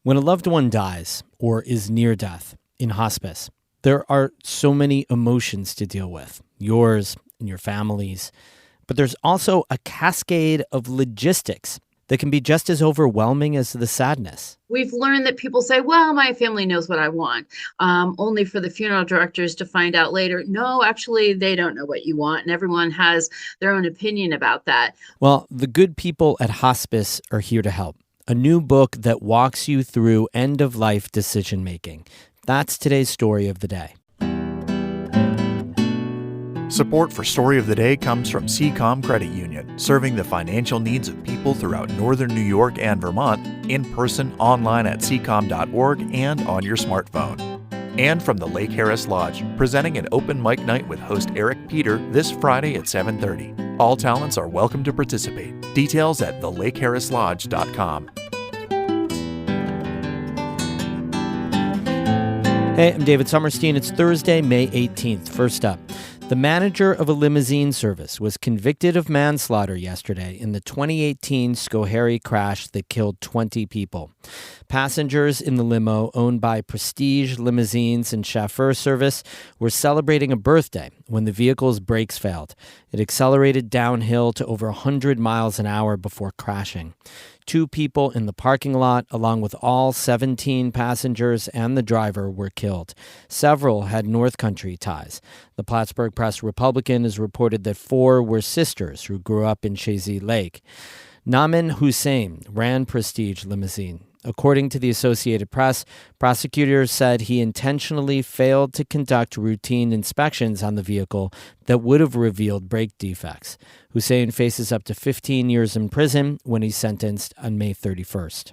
When a loved one dies or is near death in hospice, there are so many emotions to deal with, yours and your family's. But there's also a cascade of logistics that can be just as overwhelming as the sadness. We've learned that people say, well, my family knows what I want, only for the funeral directors to find out later, no, actually, they don't know what you want. And everyone has their own opinion about that. Well, the good people at Hospice are here to help. A new book that walks you through end-of-life decision-making. That's today's story of the day. Support for Story of the Day comes from CCOM Credit Union, serving the financial needs of people throughout northern New York and Vermont, in person, online at ccom.org, and on your smartphone. And from the Lake Harris Lodge, presenting an open mic night with host Eric Peter this Friday at 7:30. All talents are welcome to participate. Details at thelakeharrislodge.com. Hey, I'm David Sommerstein. It's Thursday, May 18th. First up, the manager of a limousine service was convicted of manslaughter yesterday in the 2018 Schoharie crash that killed 20 people. Passengers in the limo, owned by Prestige Limousines and Chauffeur Service, were celebrating a birthday when the vehicle's brakes failed. It accelerated downhill to over 100 miles an hour before crashing. 2 people in the parking lot, along with all 17 passengers and the driver, were killed. Several had North Country ties. The Plattsburgh Press-Republican has reported that 4 were sisters who grew up in Chazy Lake. Naman Hussain ran Prestige Limousine. According to the Associated Press, prosecutors said he intentionally failed to conduct routine inspections on the vehicle that would have revealed brake defects. Hussain faces up to 15 years in prison when he's sentenced on May 31st.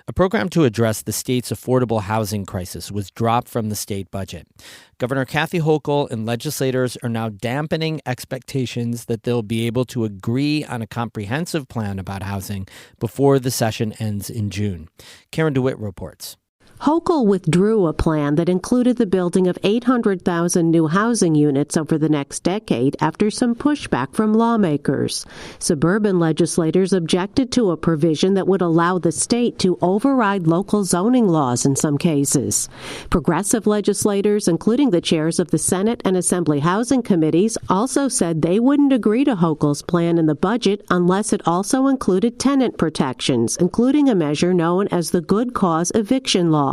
A program to address the state's affordable housing crisis was dropped from the state budget. Governor Kathy Hochul and legislators are now dampening expectations that they'll be able to agree on a comprehensive plan about housing before the session ends in June. Karen DeWitt reports. Hochul withdrew a plan that included the building of 800,000 new housing units over the next decade after some pushback from lawmakers. Suburban legislators objected to a provision that would allow the state to override local zoning laws in some cases. Progressive legislators, including the chairs of the Senate and Assembly Housing Committees, also said they wouldn't agree to Hochul's plan in the budget unless it also included tenant protections, including a measure known as the Good Cause Eviction Law.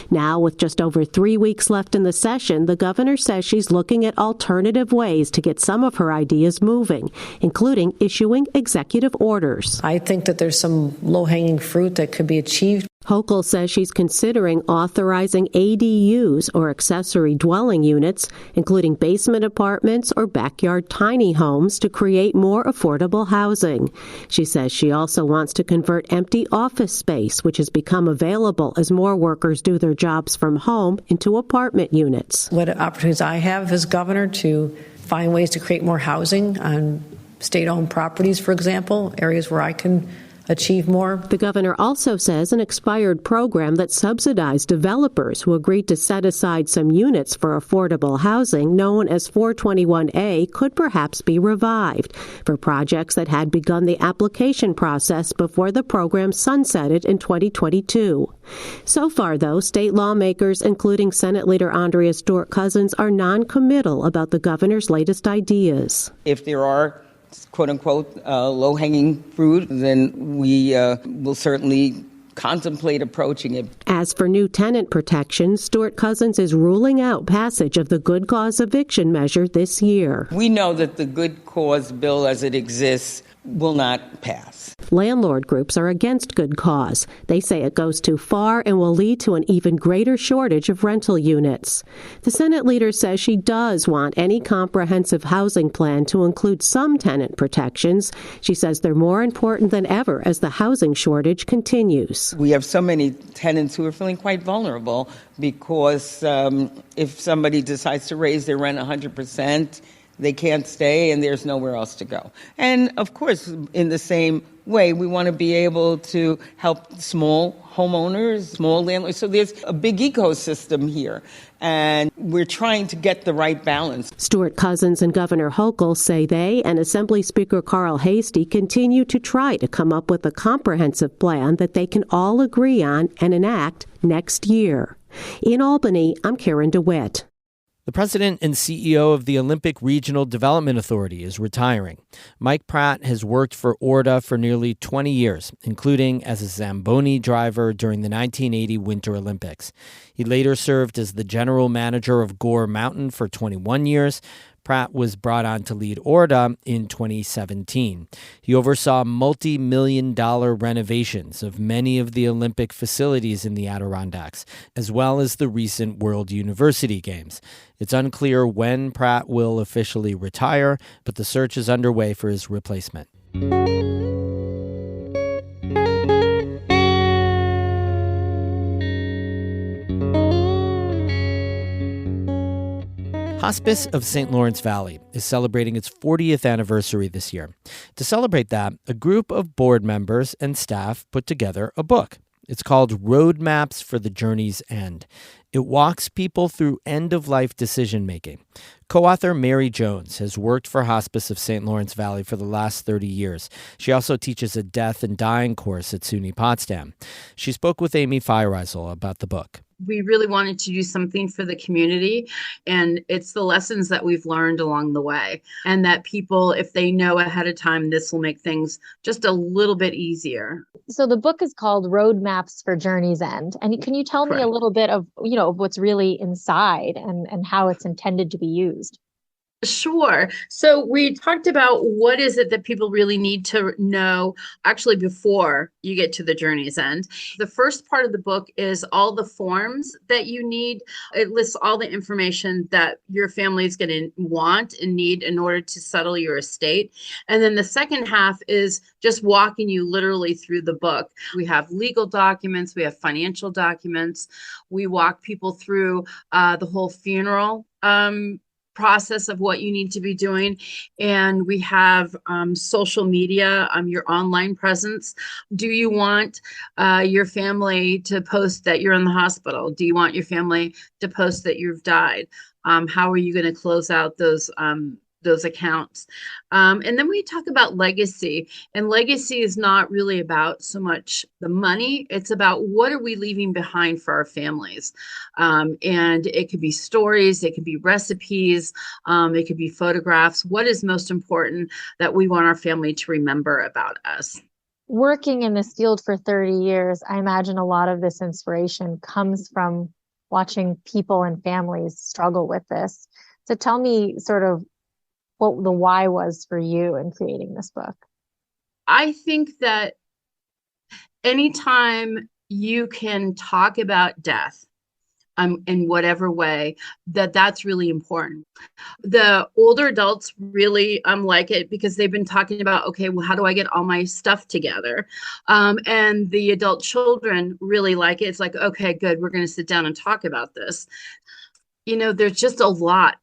Now, with just over 3 weeks left in the session, the governor says she's looking at alternative ways to get some of her ideas moving, including issuing executive orders. I think that there's some low-hanging fruit that could be achieved. Hochul says she's considering authorizing ADUs, or accessory dwelling units, including basement apartments or backyard tiny homes, to create more affordable housing. She says she also wants to convert empty office space, which has become available as more workers do their jobs from home, into apartment units. What opportunities I have as governor to find ways to create more housing on state-owned properties, for example, areas where I can achieve more. The governor also says an expired program that subsidized developers who agreed to set aside some units for affordable housing, known as 421A, could perhaps be revived for projects that had begun the application process before the program sunsetted in 2022. So far, though, state lawmakers, including Senate Leader Andrea Stewart-Cousins, are non-committal about the governor's latest ideas. If there are quote-unquote low-hanging fruit, then we will certainly contemplate approaching it. As for new tenant protections, Stewart-Cousins is ruling out passage of the Good Cause eviction measure this year. We know that the Good Cause bill as it exists will not pass. Landlord groups are against Good Cause. They say it goes too far and will lead to an even greater shortage of rental units. The Senate leader says she does want any comprehensive housing plan to include some tenant protections. She says they're more important than ever as the housing shortage continues. We have so many tenants who are feeling quite vulnerable because if somebody decides to raise their rent 100%, they can't stay and there's nowhere else to go. And of course, in the same way. We want to be able to help small homeowners, small landlords. So there's a big ecosystem here, and we're trying to get the right balance. Stuart Cousins and Governor Hochul say they and Assembly Speaker Carl Hastie continue to try to come up with a comprehensive plan that they can all agree on and enact next year. In Albany, I'm Karen DeWitt. The president and CEO of the Olympic Regional Development Authority is retiring. Mike Pratt has worked for ORDA for nearly 20 years, including as a Zamboni driver during the 1980 Winter Olympics. He later served as the general manager of Gore Mountain for 21 years. Pratt was brought on to lead ORDA in 2017. He oversaw multi-million-dollar renovations of many of the Olympic facilities in the Adirondacks, as well as the recent World University Games. It's unclear when Pratt will officially retire, but the search is underway for his replacement. Hospice of St. Lawrence Valley is celebrating its 40th anniversary this year. To celebrate that, a group of board members and staff put together a book. It's called Roadmaps for the Journey's End. It walks people through end-of-life decision-making. Co-author Mary Jones has worked for Hospice of St. Lawrence Valley for the last 30 years. She also teaches a death and dying course at SUNY Potsdam. She spoke with Amy Feiereisel about the book. We really wanted to do something for the community, and it's the lessons that we've learned along the way, and that people, if they know ahead of time, this will make things just a little bit easier. So the book is called Roadmaps for Journey's End. And can you tell me a little bit of, what's really inside and how it's intended to be used? Sure. So we talked about what is it that people really need to know actually before you get to the journey's end. The first part of the book is all the forms that you need. It lists all the information that your family is going to want and need in order to settle your estate. And then the second half is just walking you literally through the book. We have legal documents, we have financial documents. We walk people through the whole funeral process of what you need to be doing. And we have social media, your online presence. Do you want your family to post that you're in the hospital? Do you want your family to post that you've died? How are you going to close out those accounts? And then we talk about legacy, and legacy is not really about so much the money. It's about what are we leaving behind for our families. And it could be stories, it could be recipes, it could be photographs. What is most important that we want our family to remember about us? Working in this field for 30 years, I imagine a lot of this inspiration comes from watching people and families struggle with this. So tell me sort of what the why was for you in creating this book. I think that anytime you can talk about death in whatever way, that's really important. The older adults really like it because they've been talking about, okay, well, how do I get all my stuff together? And the adult children really like it. It's like, okay, good, we're going to sit down and talk about this. There's just a lot.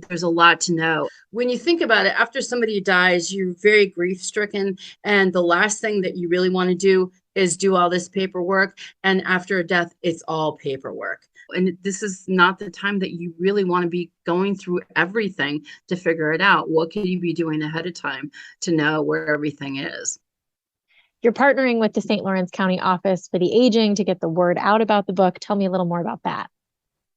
There's a lot to know. When you think about it, after somebody dies, you're very grief-stricken, and the last thing that you really want to do is do all this paperwork. And after a death, it's all paperwork. And this is not the time that you really want to be going through everything to figure it out. What can you be doing ahead of time to know where everything is? You're partnering with the St. Lawrence County Office for the Aging to get the word out about the book. Tell me a little more about that.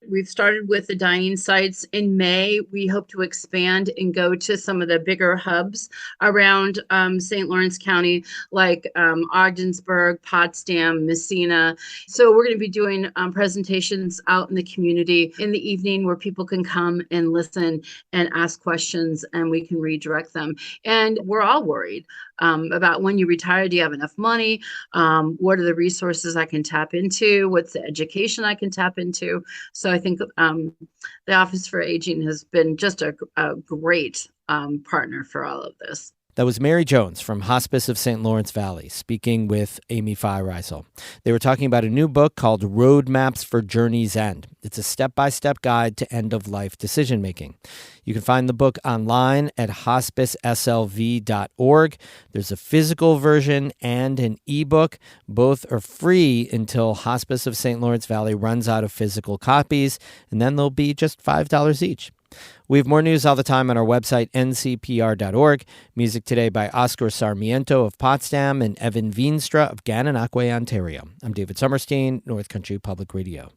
We've started with the dining sites. In May, we hope to expand and go to some of the bigger hubs around St. Lawrence County, like Ogdensburg, Potsdam, Messina. So we're going to be doing presentations out in the community in the evening where people can come and listen and ask questions, and we can redirect them. And we're all worried about when you retire, do you have enough money? What are the resources I can tap into? What's the education I can tap into? So I think the Office for Aging has been just a great partner for all of this. That was Mary Jones from Hospice of St. Lawrence Valley speaking with Amy Feiereisel. They were talking about a new book called Roadmaps for Journey's End. It's a step-by-step guide to end-of-life decision-making. You can find the book online at hospiceslv.org. There's a physical version and an ebook. Both are free until Hospice of St. Lawrence Valley runs out of physical copies, and then they'll be just $5 each. We have more news all the time on our website, ncpr.org. Music today by Oscar Sarmiento of Potsdam and Evan Veenstra of Gananoque, Ontario. I'm David Summerstein, North Country Public Radio.